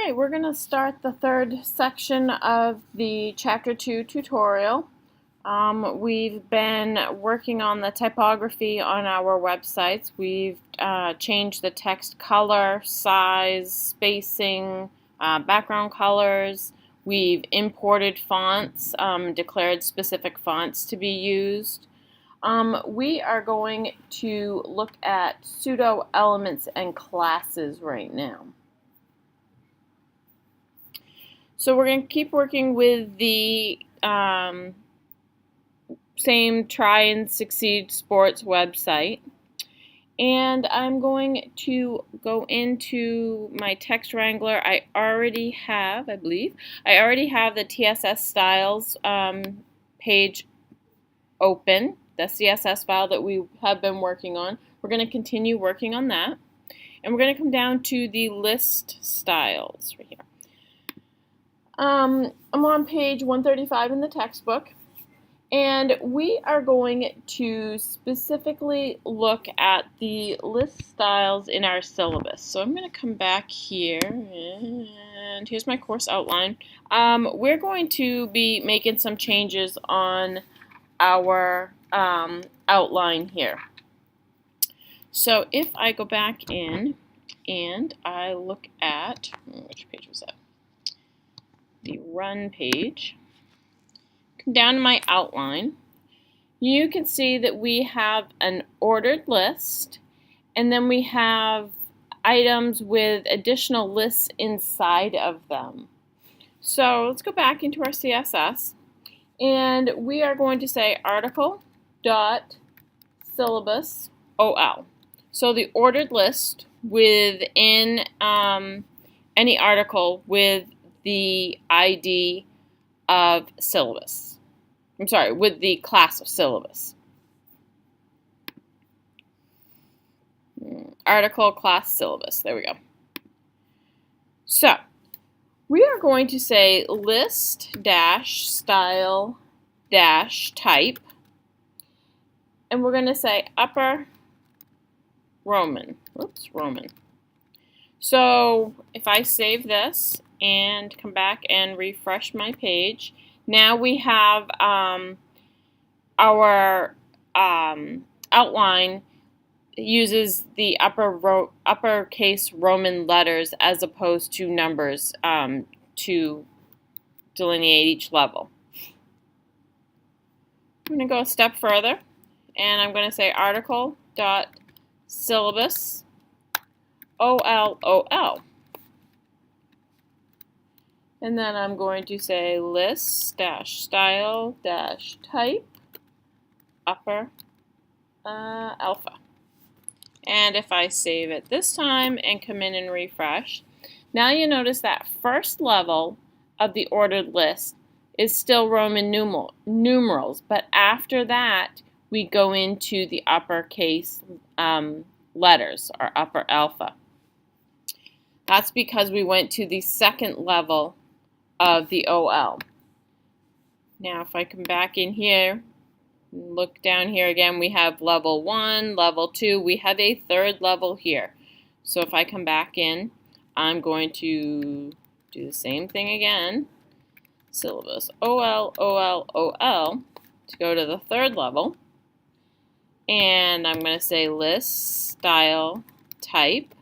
Alright, we're going to start the third section of the Chapter 2 tutorial. We've been working on the typography on our websites. We've changed the text color, size, spacing, background colors. We've imported fonts, declared specific fonts to be used. We are going to look at pseudo elements and classes right now. So we're going to keep working with the same Try and Succeed Sports website. And I'm going to go into my text wrangler. I already have, I believe, the TSS styles page open, the CSS file that we have been working on. We're going to continue working on that. And we're going to come down to the list styles right here. I'm on page 135 in the textbook, and we are going to specifically look at the list styles in our syllabus. So I'm going to come back here, and here's my course outline. We're going to be making some changes on our outline here. So if I go back in and I look at, which page was that? The run page, come down to my outline, you can see that we have an ordered list, and then we have items with additional lists inside of them. So let's go back into our CSS, and we are going to say article.syllabus OL. So the ordered list within any article with the ID of syllabus. I'm sorry, with the class of syllabus. Article, class, syllabus. There we go. So, we are going to say list-style-type, and we're going to say upper Roman. Oops, Roman. So, if I save this and come back and refresh my page, now we have our outline uses the uppercase Roman letters as opposed to numbers to delineate each level. I'm going to go a step further, and I'm going to say article.syllabus OLOL. And then I'm going to say list-style-type upper alpha. And if I save it this time and come in and refresh, now you notice that first level of the ordered list is still Roman numerals, but after that we go into the uppercase letters, or upper alpha. That's because we went to the second level of the OL. Now if I come back in here, look down here again, we have level 1, level 2, we have a third level here. So if I come back in, I'm going to do the same thing again, syllabus OL, OL, OL, to go to the third level, and I'm going to say list, style, type,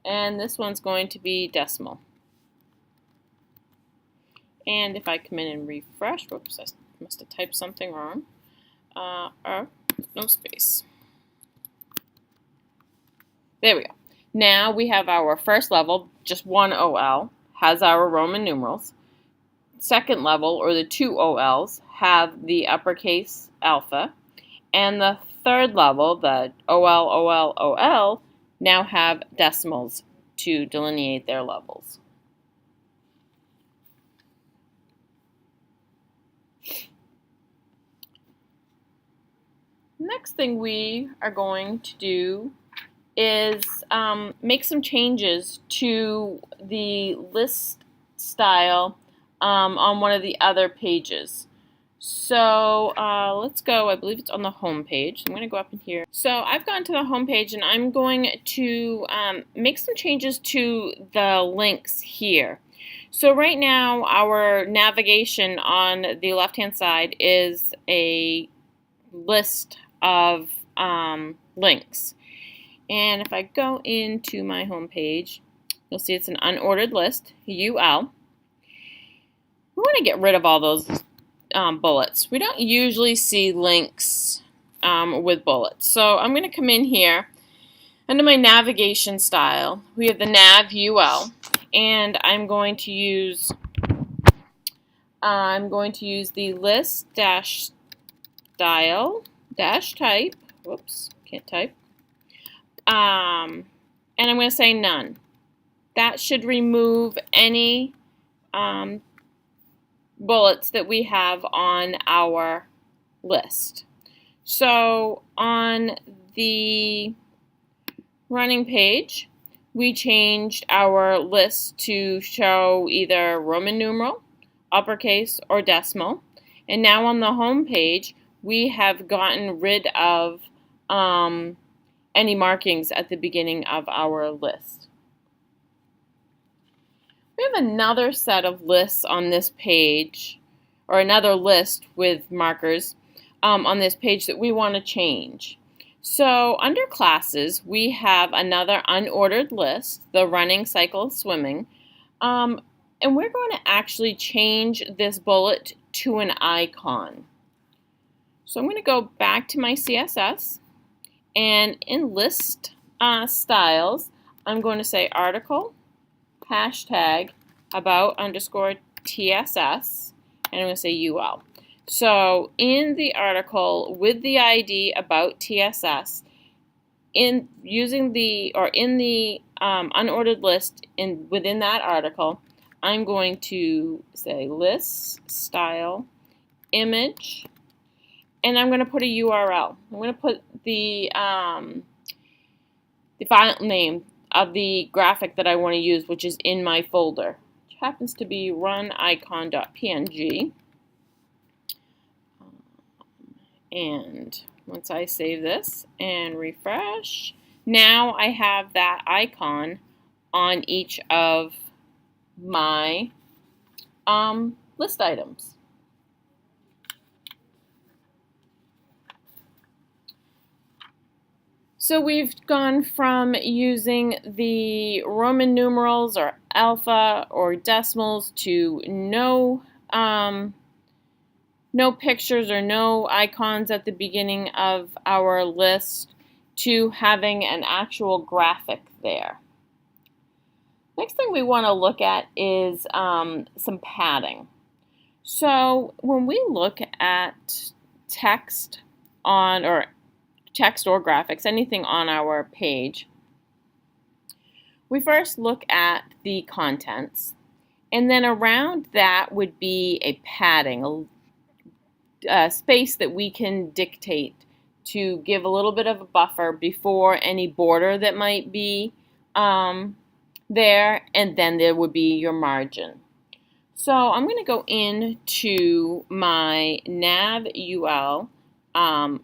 and this one's going to be decimal. And if I come in and refresh, whoops, I must have typed something wrong. No space. There we go. Now we have our first level, just one OL, has our Roman numerals. Second level, or the two OLs, have the uppercase alpha. And the third level, the OL, OL, OL, now have decimals to delineate their levels. Next thing we are going to do is make some changes to the list style on one of the other pages. So let's go, I believe it's on the home page. I'm going to go up in here. So I've gone to the home page, and I'm going to make some changes to the links here. So right now our navigation on the left-hand side is a list of links. And if I go into my home page, you'll see it's an unordered list, UL. We want to get rid of all those bullets. We don't usually see links with bullets. So I'm going to come in here under my navigation style. We have the nav UL, and I'm going to use the list dash style dash type. Whoops, can't type. And I'm going to say none. That should remove any bullets that we have on our list. So on the running page, we changed our list to show either Roman numeral, uppercase, or decimal. And now on the home page, we have gotten rid of any markings at the beginning of our list. We have another set of lists on this page, or another list with markers on this page that we want to change. So under classes, we have another unordered list, the running, cycle, swimming, and we're going to actually change this bullet to an icon. So I'm going to go back to my CSS, and in list styles, I'm going to say article, hashtag, about underscore TSS, and I'm going to say UL. So in the article with the ID about TSS, in the unordered list within that article, I'm going to say list style image, and I'm going to put a URL. I'm going to put the file name of the graphic that I want to use, which is in my folder, which happens to be runicon.png. And once I save this and refresh, now I have that icon on each of my list items. So we've gone from using the Roman numerals or alpha or decimals to no pictures or no icons at the beginning of our list to having an actual graphic there. Next thing we want to look at is some padding. So when we look at text or graphics, anything on our page, we first look at the contents, and then around that would be a padding, a space that we can dictate to give a little bit of a buffer before any border that might be there, and then there would be your margin. So I'm going to go into my nav UL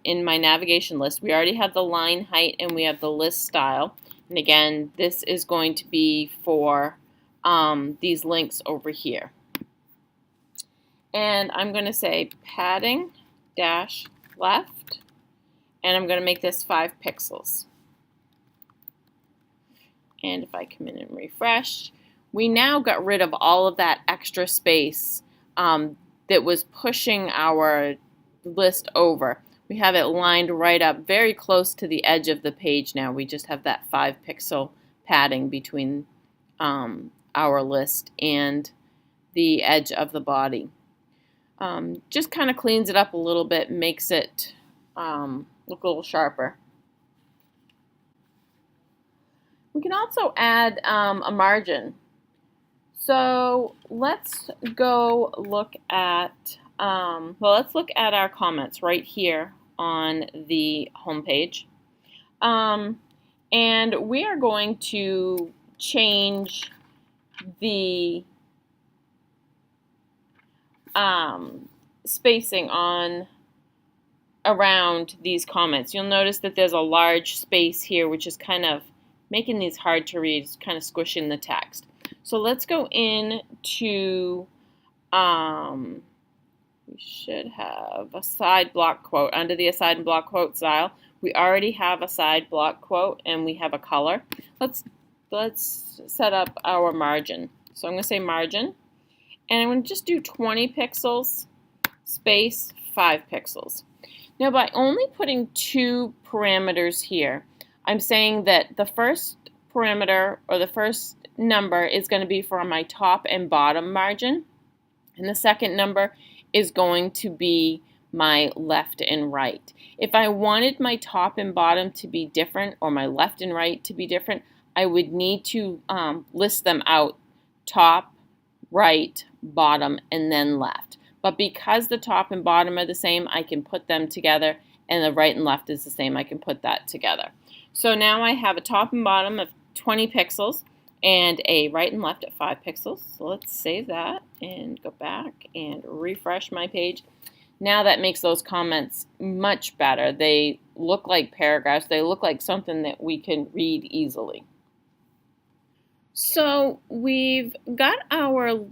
in my navigation list. We already have the line height and we have the list style. And again, this is going to be for these links over here. And I'm going to say padding dash left, and I'm going to make this 5 pixels. And if I come in and refresh, we now got rid of all of that extra space that was pushing our list over. We have it lined right up very close to the edge of the page now. We just have that 5 pixel padding between our list and the edge of the body. Just kind of cleans it up a little bit, makes it look a little sharper. We can also add a margin. So let's go look at, let's look at our comments right here on the home page. And we are going to change the spacing on around these comments. You'll notice that there's a large space here, which is kind of making these hard to read. It's kind of squishing the text. So let's go into, we should have a side block quote. Under the side block quote style, we already have a side block quote and we have a color. Let's set up our margin. So I'm going to say margin, and I'm going to just do 20 pixels, space 5 pixels. Now by only putting 2 parameters here, I'm saying that the first parameter or the first number is going to be for my top and bottom margin, and the second number is going to be my left and right. If I wanted my top and bottom to be different, or my left and right to be different, I would need to list them out: top, right, bottom, and then left. But because the top and bottom are the same, I can put them together, and the right and left is the same, I can put that together. So now I have a top and bottom of 20 pixels and a right and left at 5 pixels. So let's save that and go back and refresh my page. Now that makes those comments much better. They look like paragraphs. They look like something that we can read easily. So we've got our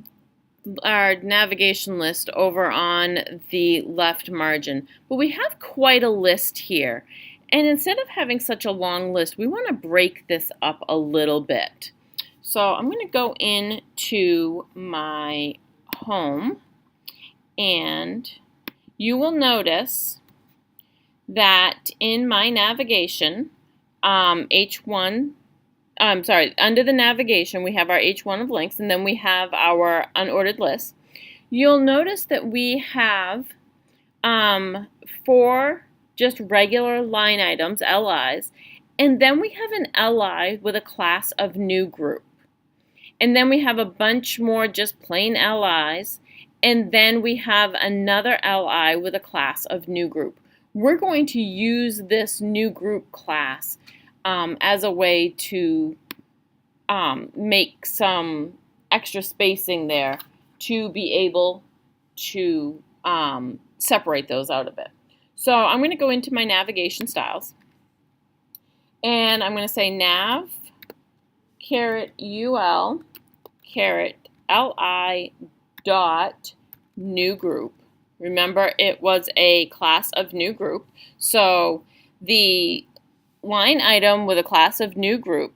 navigation list over on the left margin, but we have quite a list here. And instead of having such a long list, we want to break this up a little bit. So I'm going to go into my home, and you will notice that in my navigation, under the navigation, we have our H1 of links, and then we have our unordered list. You'll notice that we have 4 just regular line items, LIs, and then we have an LI with a class of new group. And then we have a bunch more just plain LIs, and then we have another LI with a class of new group. We're going to use this new group class as a way to make some extra spacing there to be able to separate those out a bit. So I'm going to go into my navigation styles, and I'm going to say nav _ul _li dot new group. Remember, it was a class of new group, so the line item with a class of new group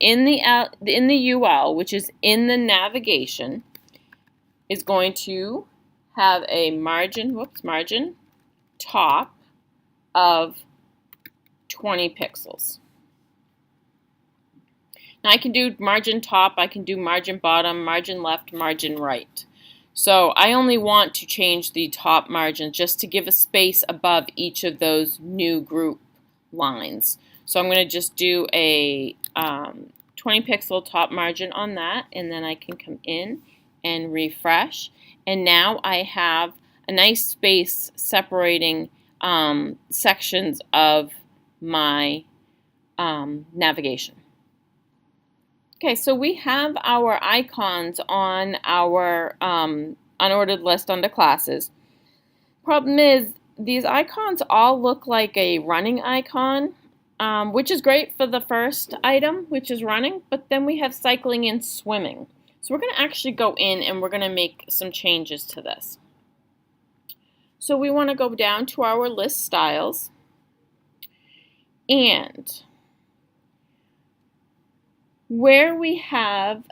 in the UL, which is in the navigation, is going to have a margin top of 20 pixels. Now I can do margin top, I can do margin bottom, margin left, margin right. So I only want to change the top margin just to give a space above each of those new group lines. So I'm going to just do a 20 pixel top margin on that, and then I can come in and refresh. And now I have a nice space separating sections of my navigation. Okay, so we have our icons on our unordered list under classes. Problem is, these icons all look like a running icon, which is great for the first item, which is running, but then we have cycling and swimming. So we're going to actually go in and we're going to make some changes to this. So we want to go down to our list styles, and where we have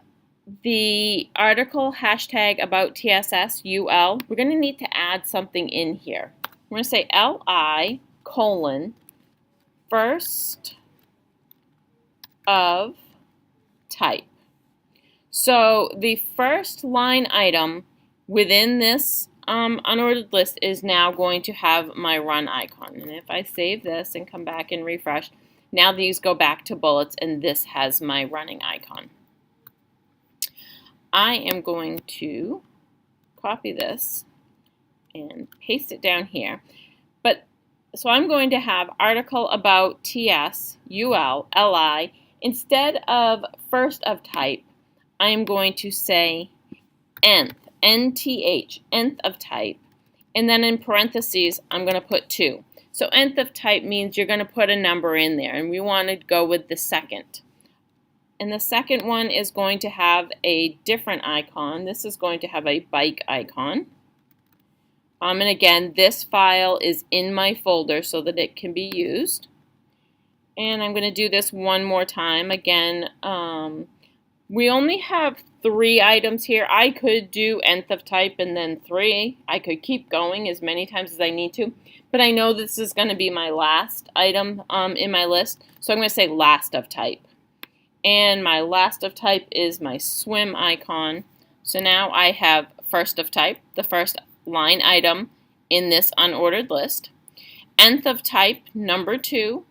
the article hashtag about TSS UL, we're going to need to add something in here. We're going to say LI colon first of type. So the first line item within this unordered list is now going to have my run icon. And if I save this and come back and refresh, now these go back to bullets, and this has my running icon. I am going to copy this and paste it down here. So I'm going to have article about TS, UL, LI. Instead of first of type, I am going to say nth, NTH, nth of type. And then in parentheses, I'm going to put 2. So nth of type means you're going to put a number in there, and we want to go with the second. And the second one is going to have a different icon. This is going to have a bike icon. And again, this file is in my folder so that it can be used. And I'm going to do this one more time. Again, we only have 3 items here. I could do nth of type and then 3. I could keep going as many times as I need to. But I know this is going to be my last item in my list. So I'm going to say last of type. And my last of type is my swim icon. So now I have first of type, the first line item in this unordered list. Nth of type, number 2,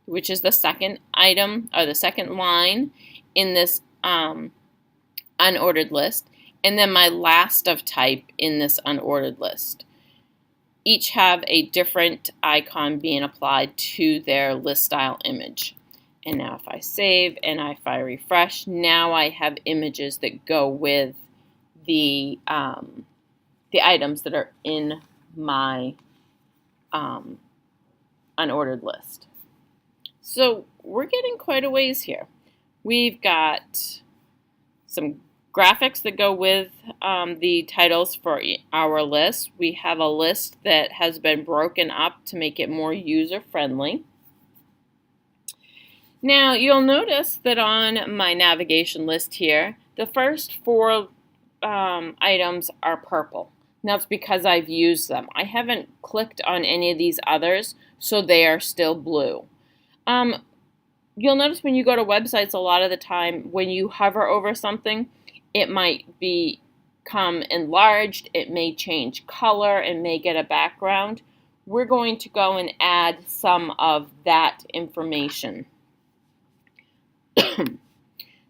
which is the second item or the second line in this unordered list. And then my last of type in this unordered list. Each have a different icon being applied to their list style image. And now if I save and if I refresh, now I have images that go with the items that are in my unordered list. So we're getting quite a ways here. We've got some graphics that go with the titles for our list. We have a list that has been broken up to make it more user-friendly. Now, you'll notice that on my navigation list here, the first 4 items are purple. Now, it's because I've used them. I haven't clicked on any of these others, so they are still blue. You'll notice when you go to websites, a lot of the time, when you hover over something, it might become enlarged, it may change color, it may get a background. We're going to go and add some of that information.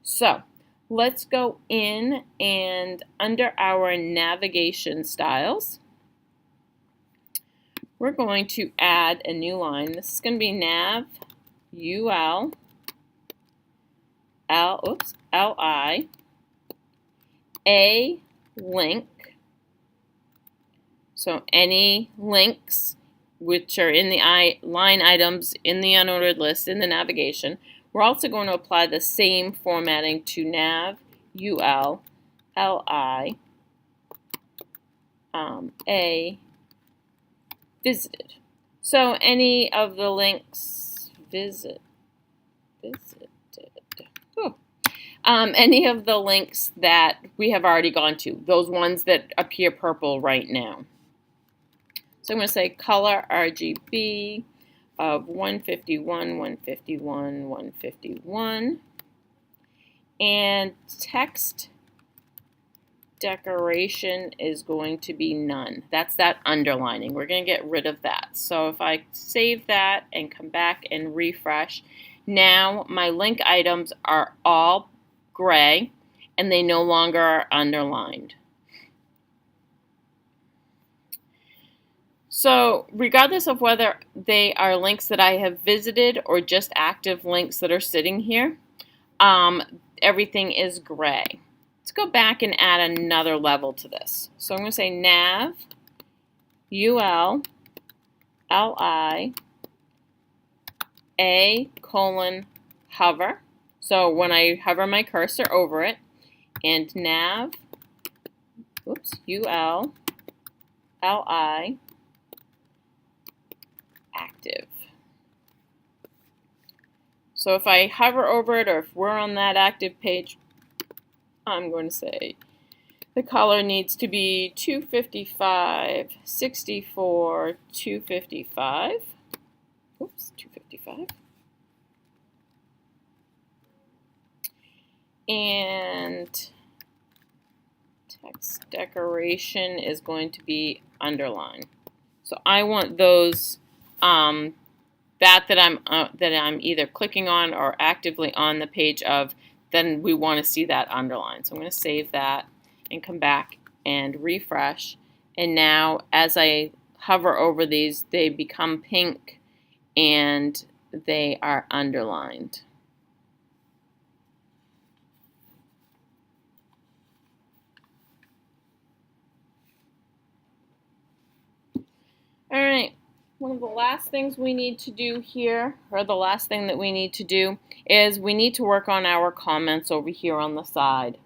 So let's go in and under our navigation styles, we're going to add a new line. This is going to be nav ul li a link. So any links which are in the line items in the unordered list in the navigation. We're also going to apply the same formatting to nav ul li a visited. So any of the links any of the links that we have already gone to, those ones that appear purple right now. So I'm going to say color RGB of 151, 151, 151, and text decoration is going to be none. That's that underlining. We're going to get rid of that. So if I save that and come back and refresh, now my link items are all gray and they no longer are underlined. So regardless of whether they are links that I have visited or just active links that are sitting here, everything is gray. Let's go back and add another level to this. So I'm going to say nav ul li a colon hover. So when I hover my cursor over it, and nav ul li active. So if I hover over it, or if we're on that active page, I'm going to say the color needs to be 255, 64, 255. Oops, 255. And text decoration is going to be underlined. So I want those that I'm either clicking on or actively on the page of, then we want to see that underlined. So I'm going to save that and come back and refresh. And now as I hover over these, they become pink and they are underlined. All right, one of the last things we need to do here, or the last thing that we need to do, is we need to work on our comments over here on the side.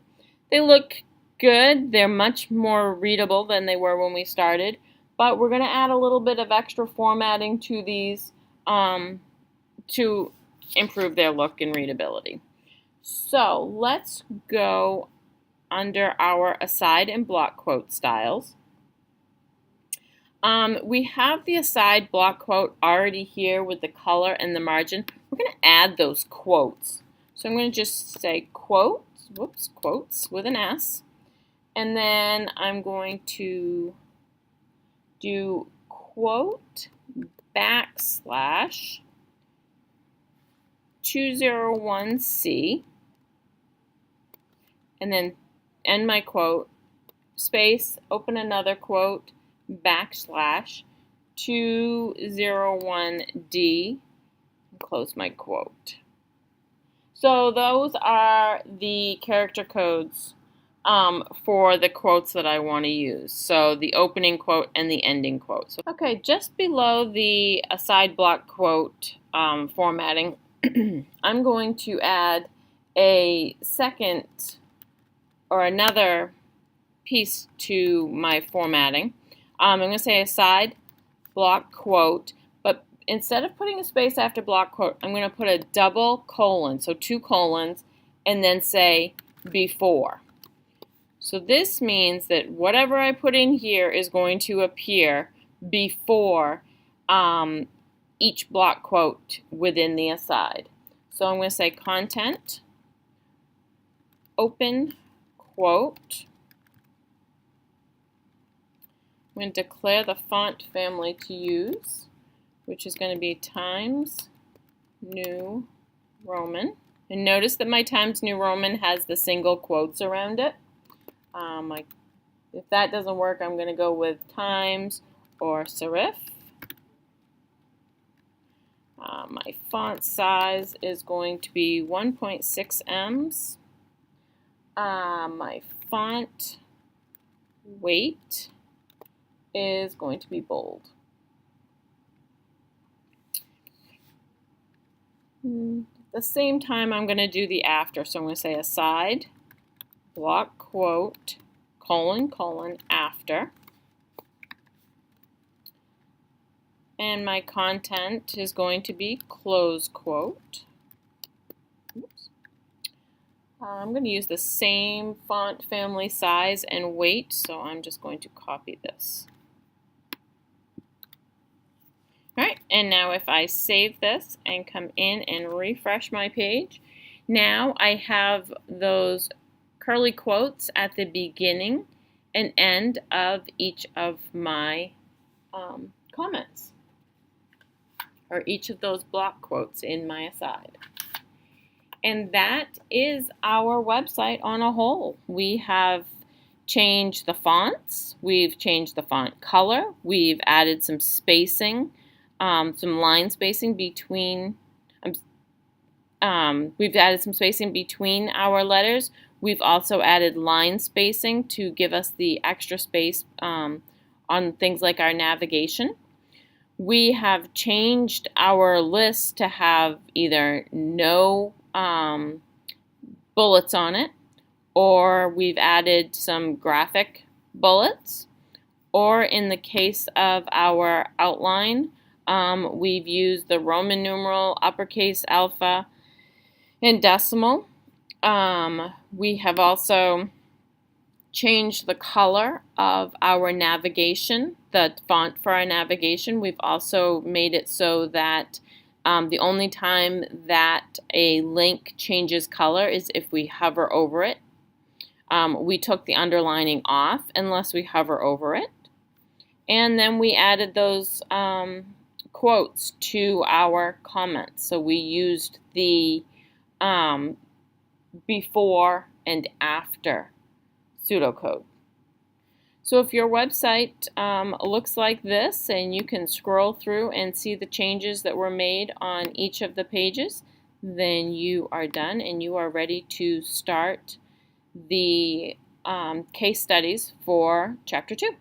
They look good. They're much more readable than they were when we started, but we're going to add a little bit of extra formatting to these to improve their look and readability. So let's go under our aside and block quote styles. We have the aside block quote already here with the color and the margin. We're going to add those quotes. So I'm going to just say quotes with an S, and then I'm going to do quote backslash 201C, and then end my quote, space, open another quote, backslash 201D, and close my quote. So those are the character codes for the quotes that I want to use. So the opening quote and the ending quote. So, okay, just below the aside block quote formatting, I'm going to add a second or another piece to my formatting. I'm going to say aside block quote, but instead of putting a space after block quote, I'm going to put a double colon, so 2 colons, and then say before. So this means that whatever I put in here is going to appear before each block quote within the aside. So I'm going to say content, open quote. I'm going to declare the font family to use, which is going to be Times New Roman. And notice that my Times New Roman has the single quotes around it. If that doesn't work, I'm going to go with Times or serif. My font size is going to be 1.6 ems. My font weight is going to be bold. At the same time, I'm going to do the after. So I'm going to say aside, block quote, colon, colon, after. And my content is going to be close quote. Oops. I'm going to use the same font family size and weight, so I'm just going to copy this. Alright, and now if I save this and come in and refresh my page, now I have those curly quotes at the beginning and end of each of my comments, or each of those block quotes in my aside. And that is our website on a whole. We have changed the fonts, we've changed the font color, we've added some spacing, some line spacing between, we've added some spacing between our letters. We've also added line spacing to give us the extra space on things like our navigation. We have changed our list to have either no bullets on it, or we've added some graphic bullets, or in the case of our outline, we've used the Roman numeral, uppercase, alpha, and decimal. We have also changed the color of our navigation, the font for our navigation. We've also made it so that the only time that a link changes color is if we hover over it. We took the underlining off unless we hover over it. And then we added those quotes to our comments. So we used the before and after pseudocode. So if your website looks like this, and you can scroll through and see the changes that were made on each of the pages, then you are done and you are ready to start the case studies for Chapter 2.